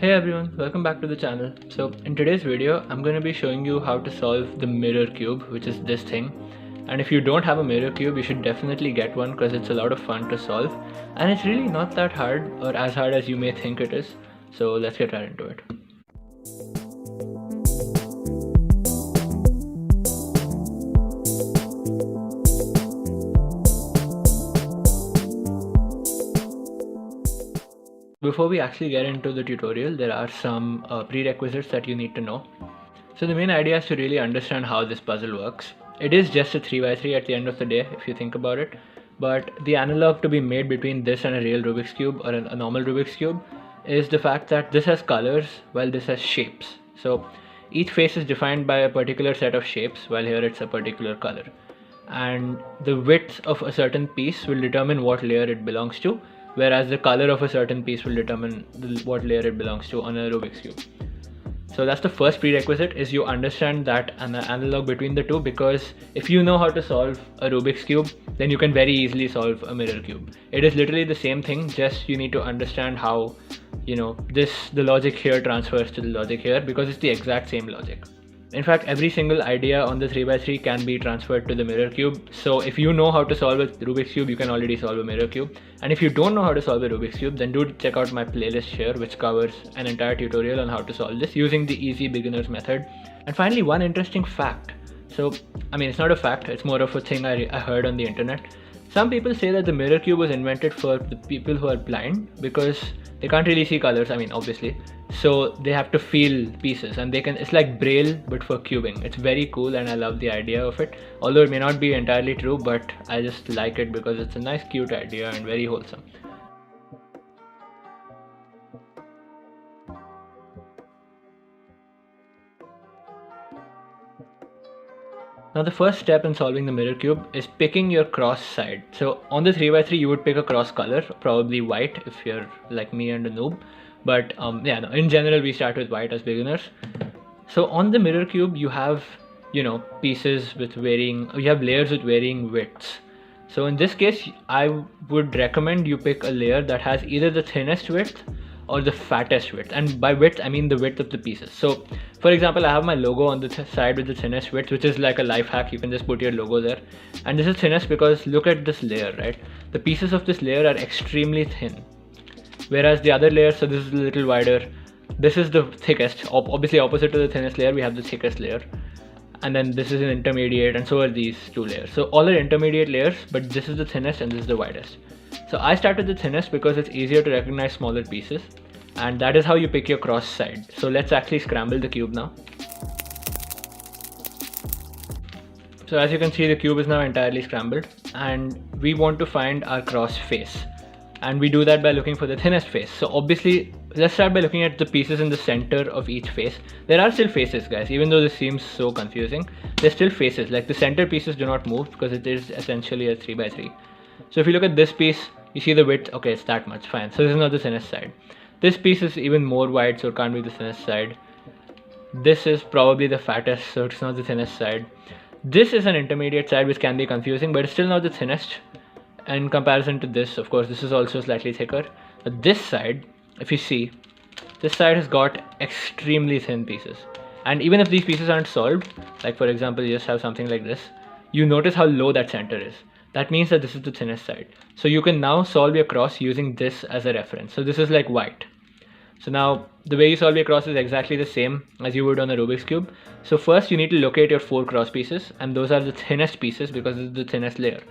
Hey everyone, welcome back to the channel. So in today's video, I'm going to be showing you how to solve the mirror cube, which is this thing. And if you don't have a mirror cube, you should definitely get one because it's a lot of fun to solve. And it's really not that hard or as hard as you may think it is. So let's get right into it. Before we actually get into the tutorial, there are some prerequisites that you need to know. So the main idea is to really understand how this puzzle works. It is just a 3x3 at the end of the day, if you think about it. But the analog to be made between this and a real Rubik's Cube or a normal Rubik's Cube is the fact that this has colors while this has shapes. So each face is defined by a particular set of shapes, while here it's a particular color. And the width of a certain piece will determine what layer it belongs to, whereas the color of a certain piece will determine what layer it belongs to on a Rubik's Cube. So that's the first prerequisite, is you understand that an analog between the two, because if you know how to solve a Rubik's Cube, then you can very easily solve a mirror cube. It is literally the same thing, just you need to understand how, the logic here transfers to the logic here, because it's the exact same logic. In fact, every single idea on the 3x3 can be transferred to the mirror cube. So if you know how to solve a Rubik's Cube, you can already solve a mirror cube. And if you don't know how to solve a Rubik's Cube, then do check out my playlist here, which covers an entire tutorial on how to solve this using the easy beginners method. And finally, one interesting fact. So, it's not a fact, it's more of a thing I heard on the internet. Some people say that the mirror cube was invented for the people who are blind because they can't really see colors, obviously. So they have to feel pieces, and it's like Braille but for cubing. It's very cool and I love the idea of it. Although it may not be entirely true, but I just like it because it's a nice cute idea and very wholesome. Now the first step in solving the mirror cube is picking your cross side. So on the 3x3 you would pick a cross color, probably white if you're like me and a noob. But in general we start with white as beginners. So on the mirror cube you have, pieces with you have layers with varying widths. So in this case I would recommend you pick a layer that has either the thinnest width or the fattest width, and by width I mean the width of the pieces. So for example, I have my logo on the side with the thinnest width, which is like a life hack. You can just put your logo there, and this is thinnest because look at this layer, right? The pieces of this layer are extremely thin, whereas the other layer, so this is a little wider, this is the thickest. Obviously opposite to the thinnest layer we have the thickest layer, and then this is an intermediate, and so are these two layers. So all are intermediate layers, but this is the thinnest and this is the widest. So I started the thinnest because it's easier to recognize smaller pieces, and that is how you pick your cross side. So let's actually scramble the cube now. So as you can see, the cube is now entirely scrambled, and we want to find our cross face, and we do that by looking for the thinnest face. So obviously let's start by looking at the pieces in the center of each face. There are still faces, guys, even though this seems so confusing. There's still faces, like the center pieces do not move because it is essentially a 3x3. So if you look at this piece, you see the width, okay, it's that much, fine. So this is not the thinnest side. This piece is even more wide, so it can't be the thinnest side. This is probably the fattest, so it's not the thinnest side. This is an intermediate side, which can be confusing, but it's still not the thinnest in comparison to this. Of course, this is also slightly thicker. But this side, if you see, this side has got extremely thin pieces. And even if these pieces aren't solved, like for example, you just have something like this, you notice how low that center is. That means that this is the thinnest side. So you can now solve your cross using this as a reference. So this is like white. So now the way you solve your cross is exactly the same as you would on a Rubik's Cube. So first you need to locate your 4 cross pieces, and those are the thinnest pieces because this is the thinnest layer.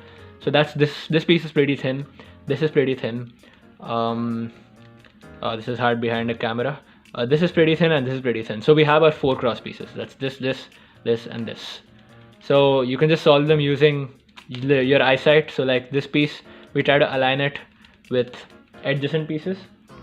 So that's this piece is pretty thin. This is pretty thin. This is hard behind the camera. This is pretty thin, and this is pretty thin. So we have our 4 cross pieces. That's this, and this. So you can just solve them using your eyesight. So like this piece, we try to align it with adjacent pieces,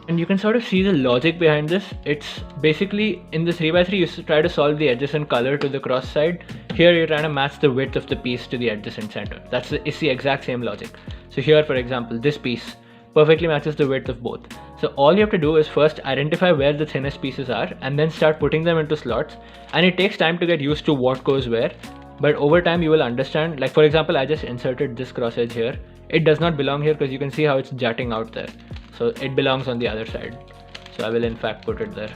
and you can sort of see the logic behind this. It's basically in the 3x3 you try to solve the adjacent color to the cross side. Here you're trying to match the width of the piece to the adjacent center. It's the exact same logic. So here, for example, this piece perfectly matches the width of both. So all you have to do is first identify where the thinnest pieces are, and then start putting them into slots. And it takes time to get used to what goes where, but over time you will understand. Like for example, I just inserted this cross edge here. It does not belong here because you can see how it's jutting out there. So it belongs on the other side. So I will in fact put it there.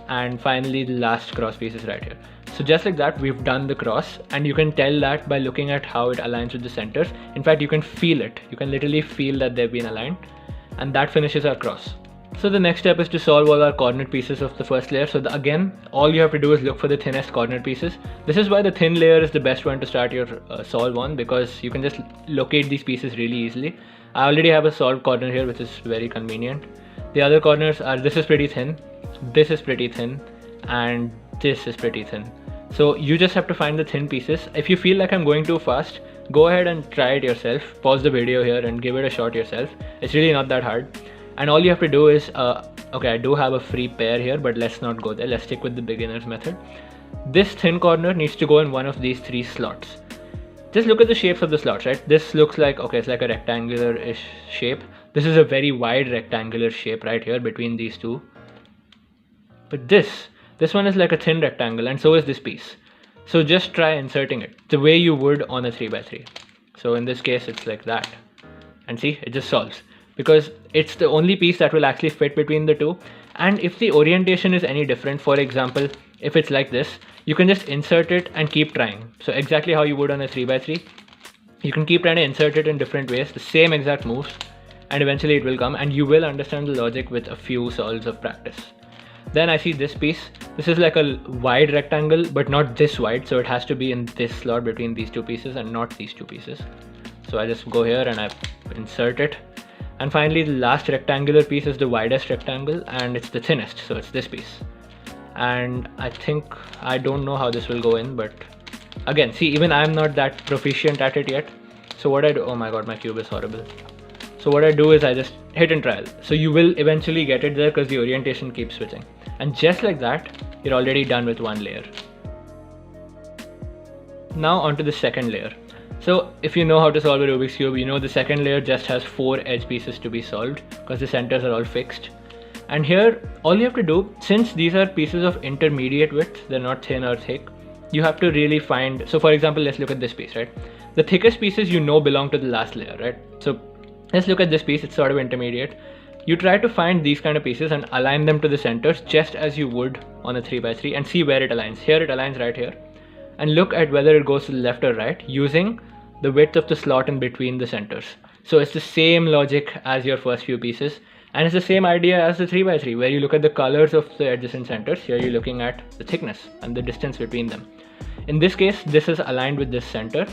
And finally the last cross piece is right here. So just like that, we've done the cross, and you can tell that by looking at how it aligns with the centers. In fact, you can feel it. You can literally feel that they've been aligned, and that finishes our cross. So the next step is to solve all our corner pieces of the first layer. So again, all you have to do is look for the thinnest corner pieces. This is why the thin layer is the best one to start your solve on, because you can just locate these pieces really easily. I already have a solved corner here, which is very convenient. The other corners are, this is pretty thin, this is pretty thin, and this is pretty thin. So you just have to find the thin pieces. If you feel like I'm going too fast, go ahead and try it yourself. Pause the video here and give it a shot yourself. It's really not that hard. And all you have to do is, okay, I do have a free pair here, but let's not go there. Let's stick with the beginner's method. This thin corner needs to go in one of these 3 slots. Just look at the shapes of the slots, right? This looks like, okay, it's like a rectangular-ish shape. This is a very wide rectangular shape right here between these two. But this one is like a thin rectangle, and so is this piece. So just try inserting it the way you would on a 3x3. So in this case, it's like that. And see, it just solves, because it's the only piece that will actually fit between the two. And if the orientation is any different, for example, if it's like this, you can just insert it and keep trying. So exactly how you would on a 3x3, you can keep trying to insert it in different ways, the same exact moves, and eventually it will come, and you will understand the logic with a few solves of practice. Then I see this piece. This is like a wide rectangle, but not this wide, so it has to be in this slot between these 2 pieces and not these 2 pieces. So I just go here and I insert it. And finally, the last rectangular piece is the widest rectangle, and it's the thinnest, so it's this piece. And I don't know how this will go in, but again, see, even I'm not that proficient at it yet. So what I do, oh my god, my cube is horrible. So what I do is I just hit and trial. So you will eventually get it there because the orientation keeps switching. And just like that, you're already done with 1 layer. Now onto the second layer. So if you know how to solve a Rubik's Cube, you know the second layer just has 4 edge pieces to be solved because the centers are all fixed. And here, all you have to do, since these are pieces of intermediate width, they're not thin or thick, you have to really find, so for example, let's look at this piece, right? The thickest pieces you know belong to the last layer, right? So let's look at this piece, it's sort of intermediate. You try to find these kind of pieces and align them to the centers just as you would on a 3x3 and see where it aligns. Here it aligns right here. And look at whether it goes to the left or right using the width of the slot in between the centers. So it's the same logic as your first few pieces, and it's the same idea as the 3x3 where you look at the colors of the adjacent centers. Here you're looking at the thickness and the distance between them. In this case, this is aligned with this center,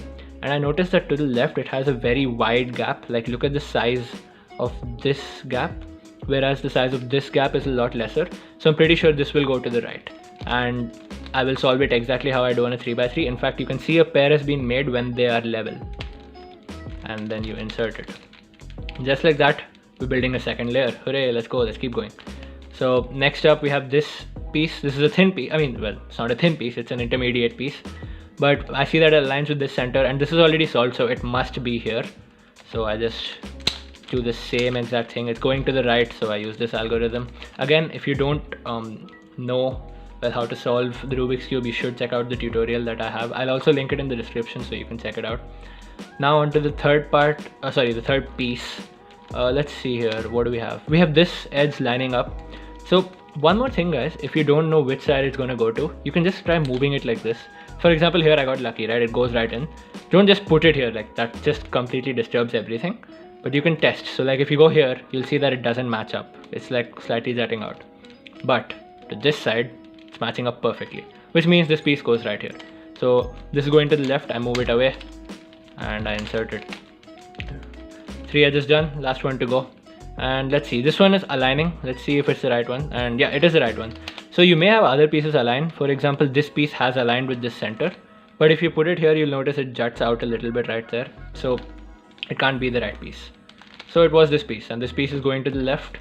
and I noticed that to the left it has a very wide gap. Like look at the size of this gap, whereas the size of this gap is a lot lesser. So I'm pretty sure this will go to the right, and I will solve it exactly how I do on a 3x3. In fact, you can see a pair has been made when they are level, and then you insert it. Just like that, we're building a second layer. Hooray, let's go, let's keep going. So next up we have this piece. This is a thin piece. I mean, well, it's not a thin piece, it's an intermediate piece, but I see that it aligns with this center, and this is already solved, so it must be here. So I just do the same exact thing. It's going to the right, so I use this algorithm. Again, if you don't know how to solve the Rubik's Cube, you should check out the tutorial that I have. I'll also link it in the description so you can check it out. Now onto the third part, the third piece. Let's see here, what do we have? We have this edge lining up. So one more thing guys, if you don't know which side it's going to go to, you can just try moving it like this. For example, here I got lucky, right? It goes right in. Don't just put it here, like that just completely disturbs everything. But you can test. So like if you go here, you'll see that it doesn't match up. It's like slightly jutting out. But to this side, it's matching up perfectly, which means this piece goes right here. So this is going to the left, I move it away and I insert it. 3 edges done, last one to go. And let's see, this one is aligning. Let's see if it's the right one. And yeah, it is the right one. So you may have other pieces aligned. For example, this piece has aligned with this center, but if you put it here, you'll notice it juts out a little bit right there. So it can't be the right piece. So it was this piece, and this piece is going to the left.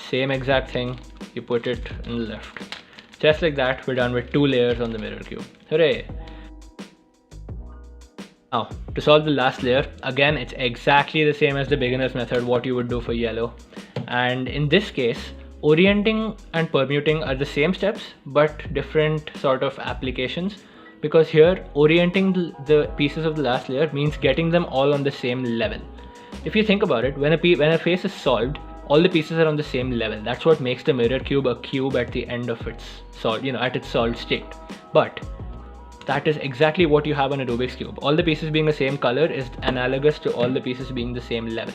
Same exact thing, you put it in the left. Just like that, we're done with 2 layers on the mirror cube. Hooray! Now, to solve the last layer, again, it's exactly the same as the beginner's method, what you would do for yellow. And in this case, orienting and permuting are the same steps, but different sort of applications. Because here, orienting the pieces of the last layer means getting them all on the same level. If you think about it, when a face is solved, all the pieces are on the same level. That's what makes the mirror cube a cube at the end of its solid, at its solid state. But that is exactly what you have on a Rubik's cube. All the pieces being the same color is analogous to all the pieces being the same level.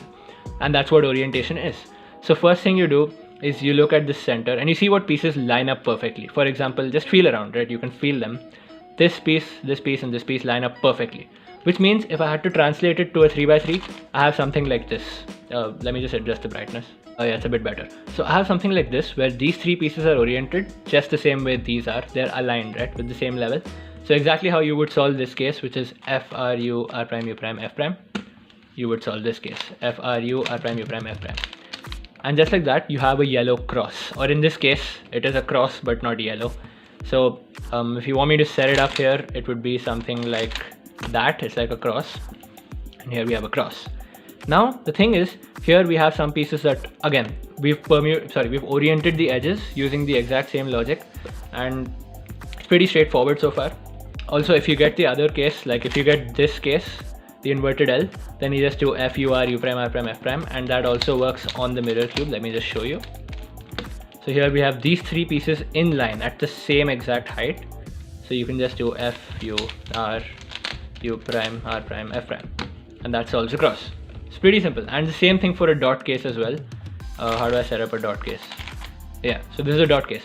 And that's what orientation is. So first thing you do is you look at the center and you see what pieces line up perfectly. For example, just feel around, right? You can feel them. This piece, and this piece line up perfectly. Which means if I had to translate it to a 3x3, I have something like this. Let me just adjust the brightness. Oh yeah, it's a bit better. So I have something like this where these three pieces are oriented just the same way these are. They're aligned, right, with the same level. So exactly how you would solve this case, which is F, R, U, R prime, U prime, F prime, you would solve this case. F, R, U, R prime, U prime, F prime. And just like that, you have a yellow cross. Or in this case, it is a cross but not yellow. So if you want me to set it up here, it would be something like that. It's like a cross. And here we have a cross. Now the thing is, here we have some pieces that, again, we've oriented the edges using the exact same logic, and it's pretty straightforward so far. Also, if you get the other case, like if you get this case, the inverted L, then you just do F, U, R, U prime, R prime, F prime, and that also works on the mirror cube. Let me just show you. So here we have these three pieces in line at the same exact height. So you can just do F, U, R, U prime, R prime, F prime, and that solves the cross. It's pretty simple. And the same thing for a dot case as well. How do I set up a dot case? Yeah, so this is a dot case.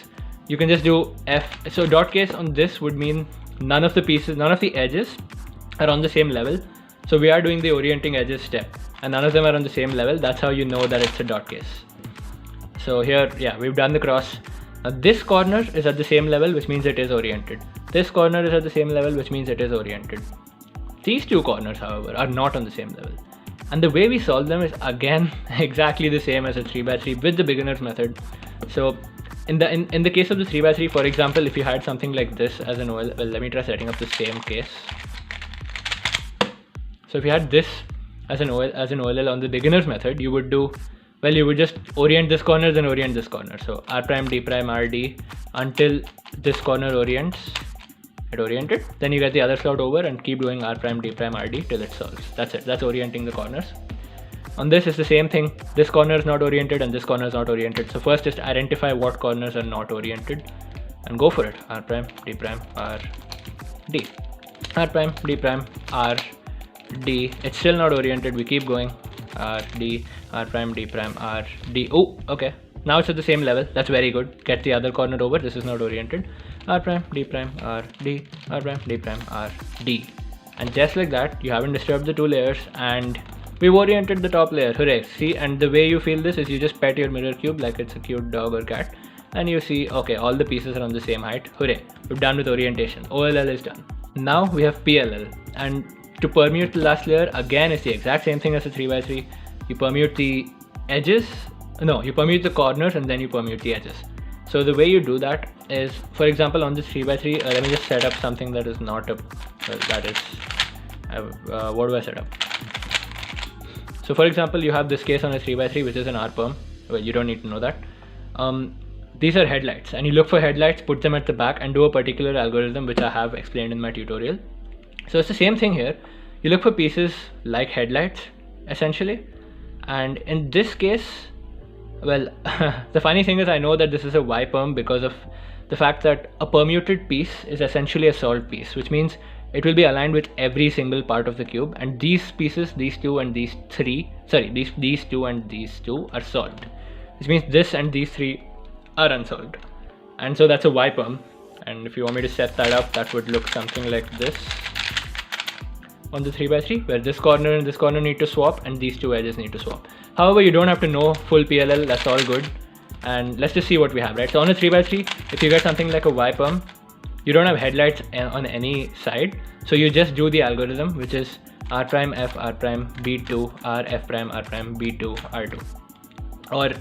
You can just do F. So dot case on this would mean none of the pieces, none of the edges are on the same level. So we are doing the orienting edges step and none of them are on the same level. That's how you know that it's a dot case. So here, yeah, we've done the cross. Now this corner is at the same level, which means it is oriented. This corner is at the same level, which means it is oriented. These two corners, however, are not on the same level. And the way we solve them is again exactly the same as a 3x3 with the beginner's method. So in the case of the 3x3, for example, if you had something like this as an OL, well, let me try setting up the same case. So if you had this as an OLL on the beginner's method, you would do, well, you would just orient this corner, then orient this corner. So R prime, D prime, R, D until this corner orients. It oriented, then you get the other slot over and keep doing R prime, D prime, R, D till it solves. That's it. That's orienting the corners. On this is the same thing. This corner is not oriented and this corner is not oriented. So first just identify what corners are not oriented and go for it. R prime, D prime, R, D. R prime, D prime, R, D. It's still not oriented. We keep going. R, D, R prime, D prime, R, D. Oh, okay. Now it's at the same level. That's very good. Get the other corner over. This is not oriented. R prime, D prime, R, D, R prime, D prime, R, D. And just like that, you haven't disturbed the two layers and we've oriented the top layer. Hooray. See, and the way you feel this is you just pet your mirror cube like it's a cute dog or cat and you see, okay, all the pieces are on the same height. Hooray. We're done with orientation. OLL is done. Now we have PLL, and to permute the last layer, again, it's the exact same thing as a 3x3. You permute the edges, you permute the corners and then you permute the edges. So the way you do that is, for example, on this 3x3, let me just set up something that is not a, what do I set up? So for example, you have this case on a 3x3, which is an R perm. Well, you don't need to know that. These are headlights, and you look for headlights, put them at the back and do a particular algorithm, which I have explained in my tutorial. So it's the same thing here. You look for pieces like headlights, essentially. And in this case, well, the funny thing is I know that this is a Y perm because of the fact that a permuted piece is essentially a solved piece, which means it will be aligned with every single part of the cube. And these pieces, these two and these three, these two and these two are solved, which means this and these three are unsolved. And so that's a Y perm. And if you want me to set that up, that would look something like this on the 3x3, where this corner and this corner need to swap and these two edges need to swap. However, you don't have to know full PLL, that's all good. And let's just see what we have, right? So on a 3x3, if you get something like a Y perm, you don't have headlights on any side. So you just do the algorithm, which is R prime, F, R prime, B2, R, F prime, R prime, B2, R2. Or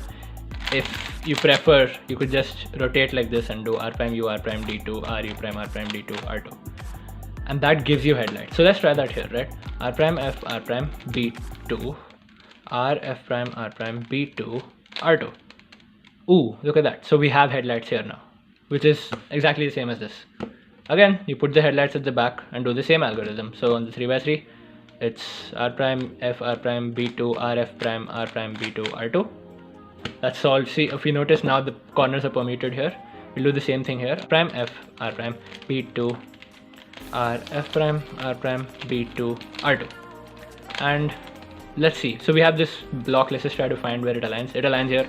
if you prefer, you could just rotate like this and do R prime, U, R prime, D2, R, U prime, R prime, D2, R2. And that gives you headlights. So let's try that here, right? R prime, F, R prime, B2, R, F prime, R prime, B2, R2. Ooh, look at that. So we have headlights here now, which is exactly the same as this. Again, you put the headlights at the back and do the same algorithm. So on the 3x3, it's R prime, F, R prime, B2, R, F prime, R prime, B2, R2. That's solved. See, if you notice now the corners are permuted here. We'll do the same thing here. Prime F R prime B2 R F prime R prime B2 R2. And let's see. So we have this block. Let's just try to find where it aligns. It aligns here.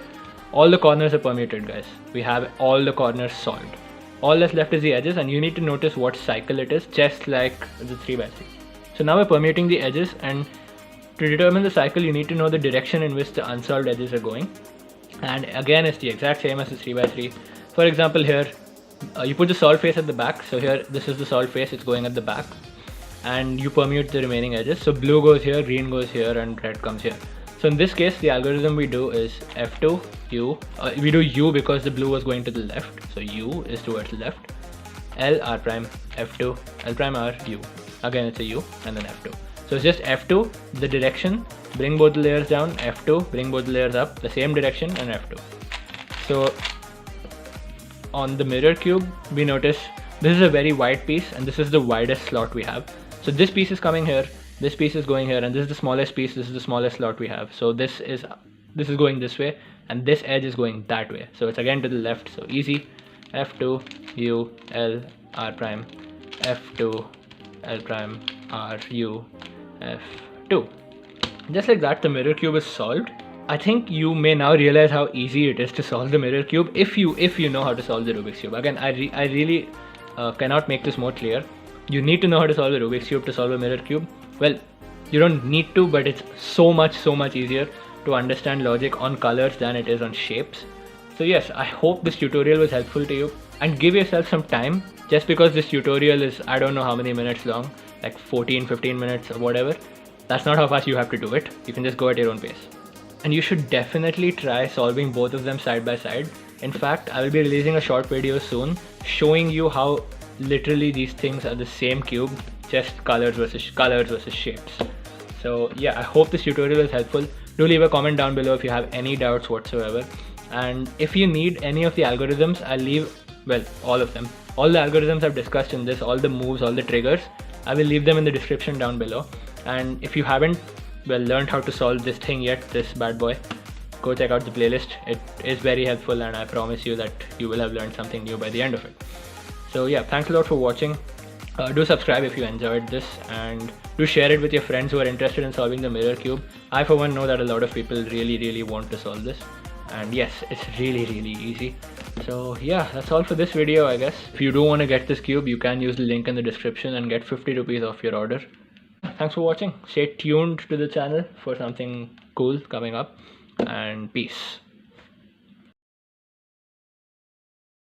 All the corners are permuted, guys. We have all the corners solved. All that's left is the edges, and you need to notice what cycle it is, just like the 3x3. So now we're permuting the edges, and to determine the cycle, you need to know the direction in which the unsolved edges are going. And again, it's the exact same as the 3x3. For example, here you put the solved face at the back. So here, this is the solved face, it's going at the back, and you permute the remaining edges. So blue goes here, green goes here, and red comes here. So in this case, the algorithm we do is F2 U. We do U because the blue was going to the left, so U is towards the left. L R prime F2 L prime R U. Again, it's a U and then F2. So it's just F2, the direction, bring both the layers down, F2, bring both the layers up, the same direction, and F2. So on the mirror cube, we notice this is a very wide piece, and this is the widest slot we have. So this piece is coming here, this piece is going here, and this is the smallest piece, this is the smallest slot we have. So this is going this way, and this edge is going that way. So it's again to the left, so easy. F2 U L R prime F2 L prime R U F2. Just like that, the mirror cube is solved. I think you may now realize how easy it is to solve the mirror cube if you know how to solve the Rubik's cube. Again, I really cannot make this more clear. You need to know how to solve the Rubik's cube to solve a mirror cube. Well, you don't need to, but it's so much easier to understand logic on colors than it is on shapes. So yes, I hope this tutorial was helpful to you, and give yourself some time. Just because this tutorial is, I don't know how many minutes long, like 14-15 minutes or whatever, that's not how fast you have to do it. You can just go at your own pace. And you should definitely try solving both of them side by side. In fact, I will be releasing a short video soon showing you how literally these things are the same cube, just colors versus shapes. So yeah, I hope this tutorial is helpful. Do leave a comment down below if you have any doubts whatsoever. And if you need any of the algorithms, I'll leave, well, all of them. All the algorithms I've discussed in this, all the moves, all the triggers, I will leave them in the description down below. And if you haven't, well, learned how to solve this thing yet, this bad boy, go check out the playlist. It is very helpful, and I promise you that you will have learned something new by the end of it. So yeah, thanks a lot for watching. Do subscribe if you enjoyed this, and do share it with your friends who are interested in solving the mirror cube. I for one know that a lot of people really want to solve this, and yes, it's really easy. So yeah, that's all for this video, I guess. If you do want to get this cube, you can use the link in the description and get 50 rupees off your order. Thanks for watching. Stay tuned to the channel for something cool coming up, and peace.